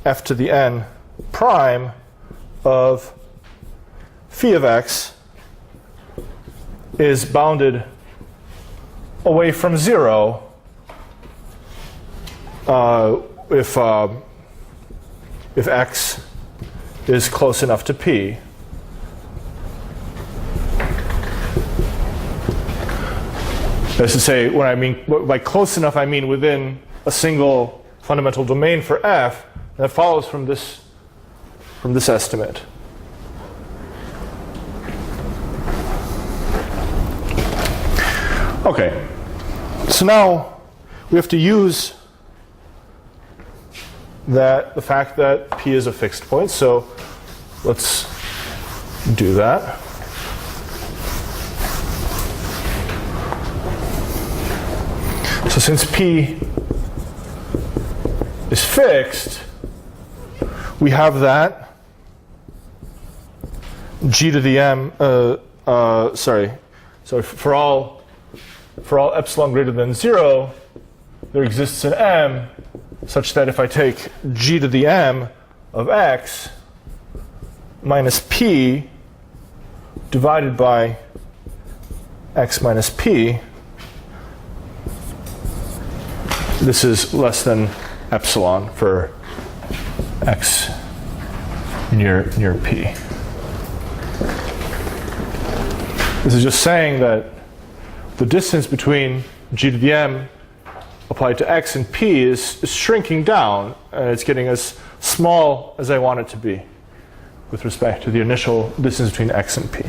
f to the n prime of phi of x is bounded away from 0 if x is close enough to P. That is to say, when I mean by close enough, I mean within a single fundamental domain for f. That follows from this estimate. Okay, so now we have to use the fact that P is a fixed point. So let's do that. So since P is fixed, we have that g to the m. So for all epsilon greater than 0, there exists an m such that if I take g to the m of x minus p divided by x minus p, this is less than epsilon for x near p. This is just saying that the distance between g to the m applied to x and p is shrinking down, and it's getting as small as I want it to be with respect to the initial distance between x and p.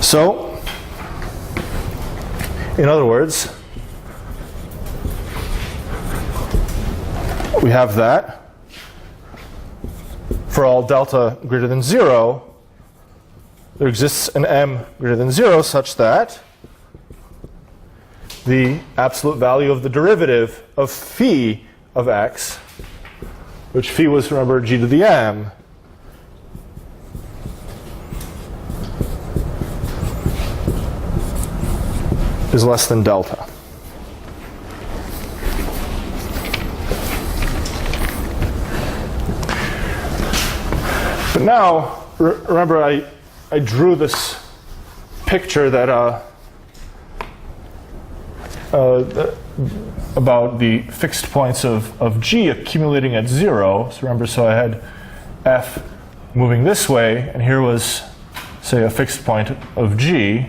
So, in other words, we have that for all delta greater than 0, there exists an m greater than 0 such that the absolute value of the derivative of phi of x, which phi was, remember, g to the m, is less than delta. But now, remember I drew this picture that about the fixed points of G accumulating at 0. So remember, so I had f moving this way, and here was, say, a fixed point of G.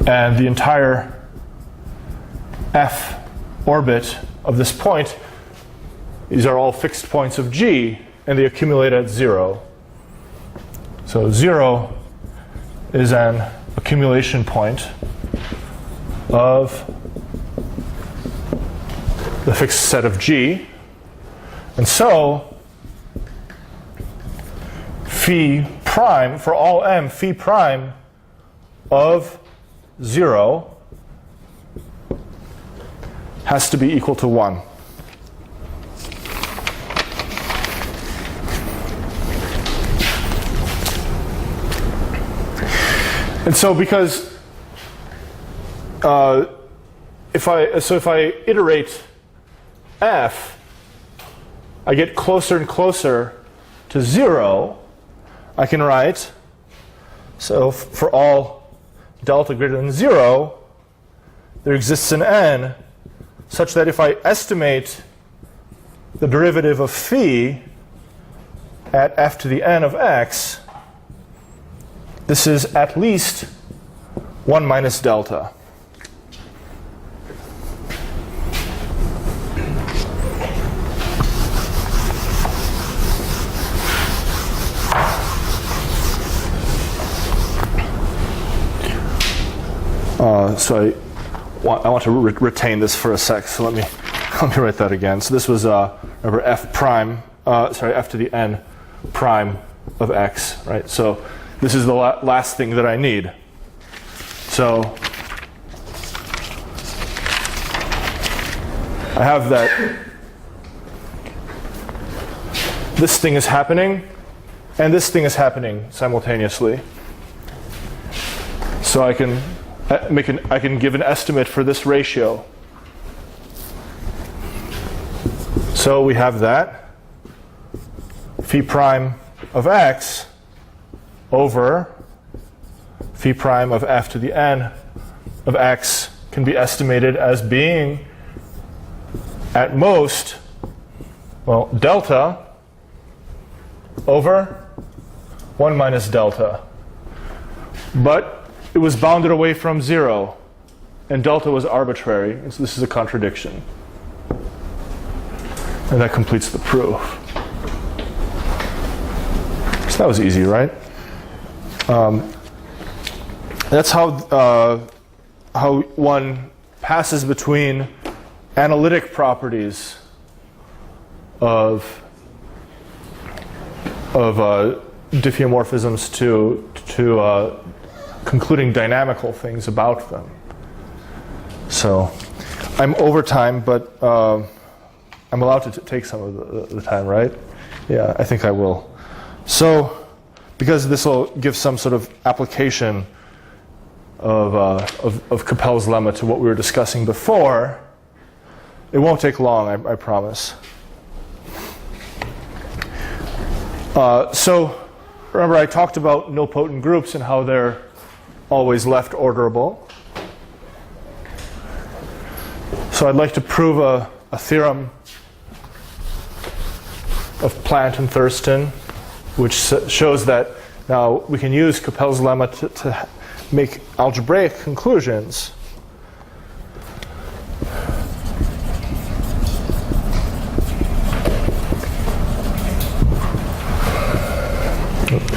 And the entire f orbit of this point, these are all fixed points of G, and they accumulate at 0. So 0 is an accumulation point of the fixed set of G. And so phi prime, for all m, phi prime of 0 has to be equal to 1. And so because if I iterate f, I get closer and closer to 0, I can write, so for all delta greater than 0, there exists an n such that if I estimate the derivative of phi at f to the n of x, this is at least 1 minus delta. So I want to retain this for a sec. So let me write that again. So this was remember f prime, f to the n prime of x, right? So this is the last thing that I need. So I have that this thing is happening and this thing is happening simultaneously. So I can give an estimate for this ratio. So we have that phi prime of x over phi prime of f to the n of x can be estimated as being at most, well, delta over 1 minus delta. But it was bounded away from 0, and delta was arbitrary, so this is a contradiction. And that completes the proof. So that was easy, right? That's how one passes between analytic properties of diffeomorphisms to concluding dynamical things about them. So I'm over time, but I'm allowed to take some of the time, right? Yeah, I think I will. So because this will give some sort of application of Cappellas Lemma to what we were discussing before, it won't take long, I promise. So remember I talked about nilpotent groups and how they're always left orderable. So I'd like to prove a theorem of Plant and Thurston, which shows that now we can use Cappellas Lemma to make algebraic conclusions.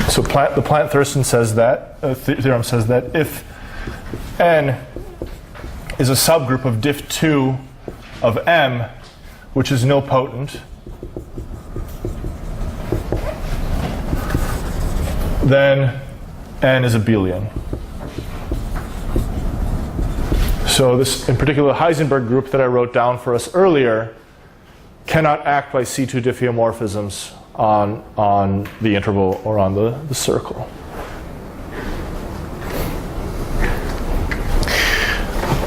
So the Plant-Thurston says that, theorem says that if n is a subgroup of diff2 of M, which is nilpotent, then n is abelian. So this, in particular, Heisenberg group that I wrote down for us earlier cannot act by C2 diffeomorphisms on the interval or on the circle.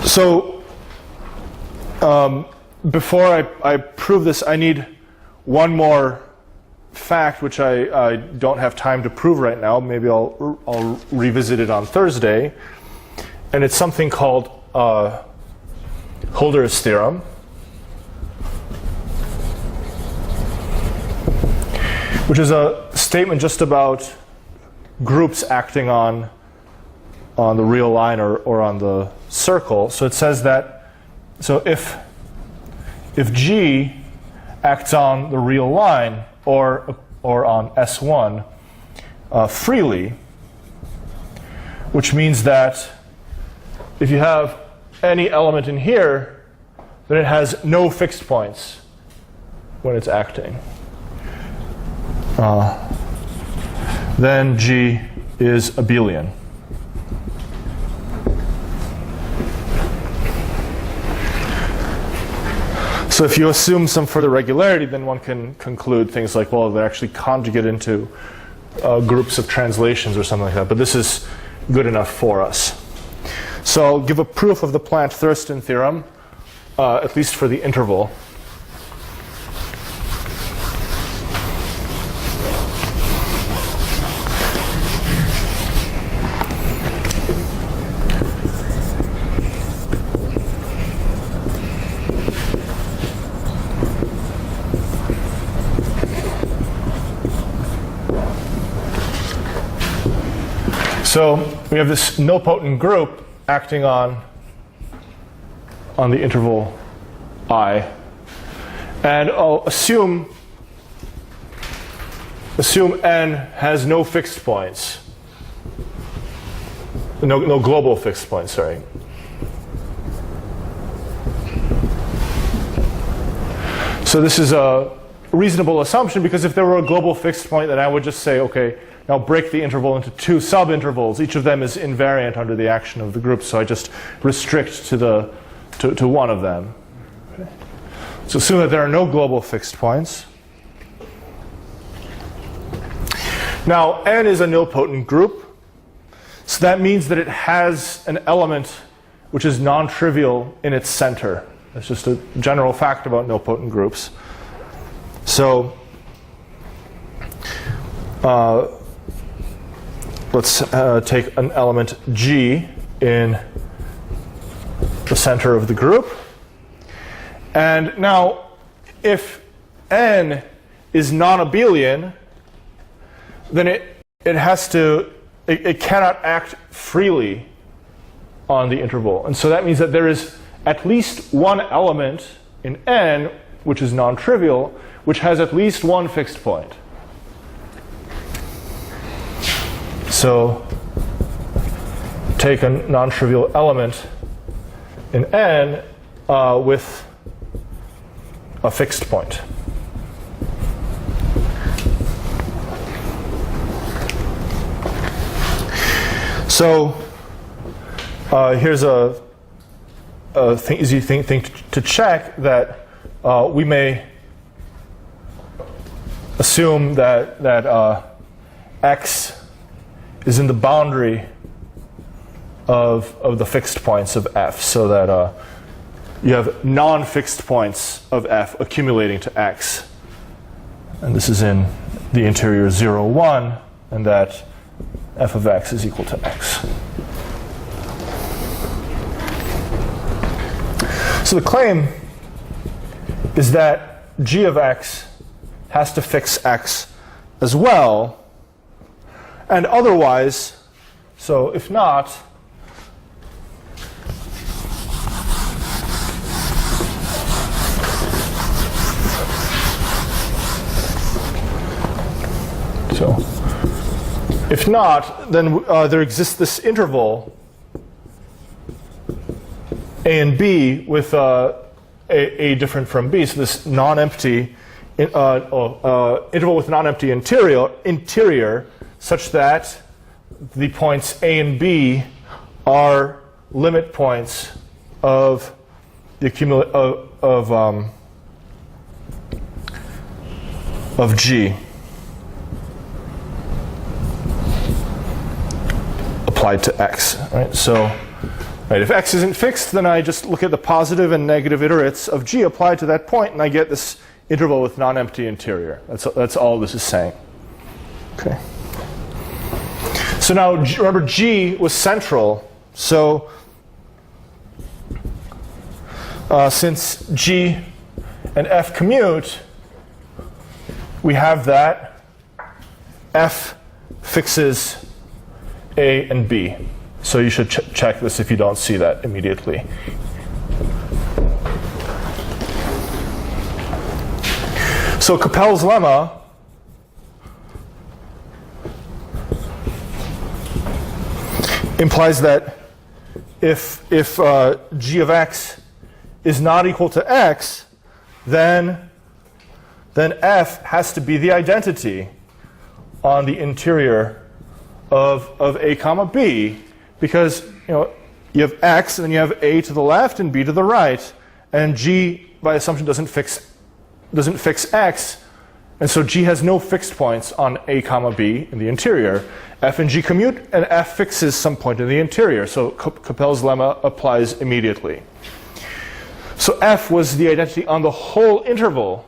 So before I prove this, I need one more fact, which I don't have time to prove right now. Maybe I'll revisit it on Thursday. And it's something called Holder's theorem. Which is a statement just about groups acting on the real line or on the circle. So it says that, so if G acts on the real line or on S1 freely, which means that if you have any element in here, then it has no fixed points when it's acting. Then G is abelian. So if you assume some further regularity, then one can conclude things like, well, they're actually conjugate into groups of translations or something like that. But this is good enough for us. So I'll give a proof of the Plant-Thurston theorem, at least for the interval. So we have this nilpotent group acting on the interval I, and I'll assume n has no fixed points, no global fixed points. Sorry. So this is a reasonable assumption, because if there were a global fixed point, then I would just say, okay, now break the interval into two subintervals. Each of them is invariant under the action of the group, so I just restrict to one of them. Okay. So assume that there are no global fixed points. Now, n is a nilpotent group, so that means that it has an element which is non-trivial in its center. That's just a general fact about nilpotent groups. So let's take an element G in the center of the group. And now, if n is non-abelian, then it cannot act freely on the interval. And so that means that there is at least one element in n, which is non-trivial, which has at least one fixed point. So take a non-trivial element in n with a fixed point. So here's a easy thing to check, that we may assume that x is in the boundary of the fixed points of f, so that you have non-fixed points of f accumulating to x. And this is in the interior 0, 1, and that f of x is equal to x. So the claim is that g of x has to fix x as well, and otherwise, so if not, then there exists this interval a and b with a different from b. So this non-empty interval with non-empty interior, such that the points a and b are limit points of the of g applied to x. Right? So, right, if x isn't fixed, then I just look at the positive and negative iterates of g applied to that point, and I get this interval with non-empty interior. That's all this is saying. Okay. So now remember, g was central. So since g and f commute, we have that f fixes a and b. So you should check this if you don't see that immediately. So Cappellas Lemma implies that if g of x is not equal to x, then f has to be the identity on the interior of a comma b, because you have x and then you have a to the left and b to the right, and g by assumption doesn't fix x, and so g has no fixed points on a comma b in the interior. F and g commute, and f fixes some point in the interior. So Cappellas Lemma applies immediately. So f was the identity on the whole interval,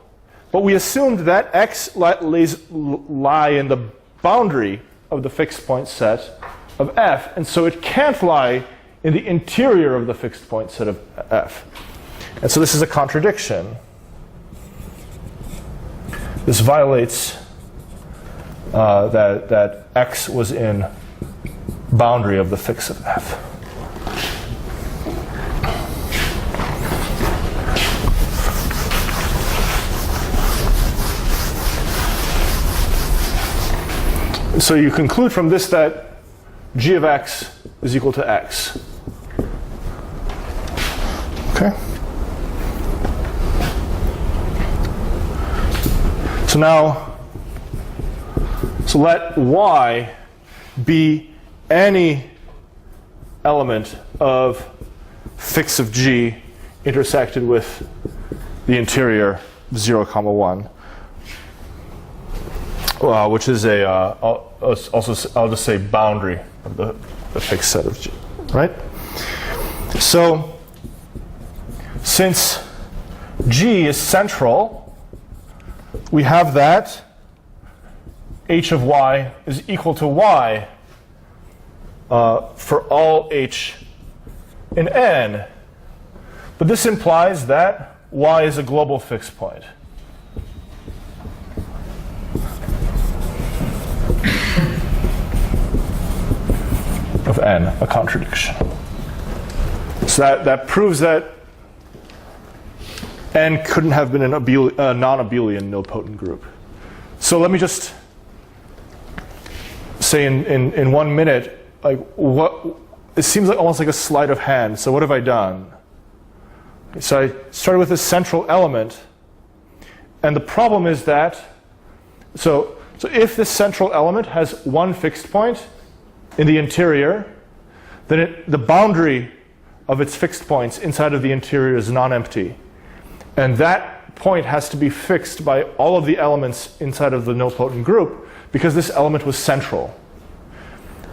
but we assumed that x lie in the boundary of the fixed point set of f, and so it can't lie in the interior of the fixed point set of f. And so this is a contradiction. This violates that x was in boundary of the fix of f. So you conclude from this that g of x is equal to x. Okay? So let y be any element of fix of g intersected with the interior 0, 1, which is I'll just say boundary of the fixed set of g, right? So since g is central, we have that h of y is equal to y for all h in n, But this implies that y is a global fixed point. Of n, a contradiction. So that proves that n couldn't have been a non-abelian nilpotent group. So let me just say in 1 minute, like what it seems like almost like a sleight of hand. So what have I done? So I started with this central element, and the problem is that so if this central element has one fixed point in the interior, then the boundary of its fixed points inside of the interior is non-empty. And that point has to be fixed by all of the elements inside of the nilpotent group because this element was central.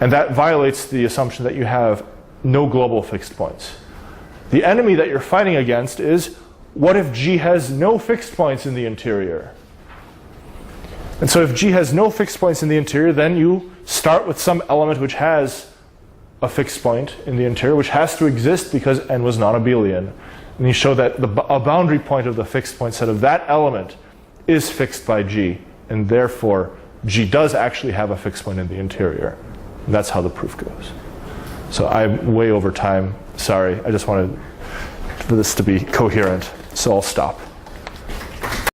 And that violates the assumption that you have no global fixed points. The enemy that you're fighting against is, what if G has no fixed points in the interior? And so if G has no fixed points in the interior, then you start with some element which has a fixed point in the interior, which has to exist because n was non-abelian. And you show that a boundary point of the fixed point set of that element is fixed by G, and therefore G does actually have a fixed point in the interior. And that's how the proof goes. So I'm way over time. Sorry, I just wanted for this to be coherent, so I'll stop.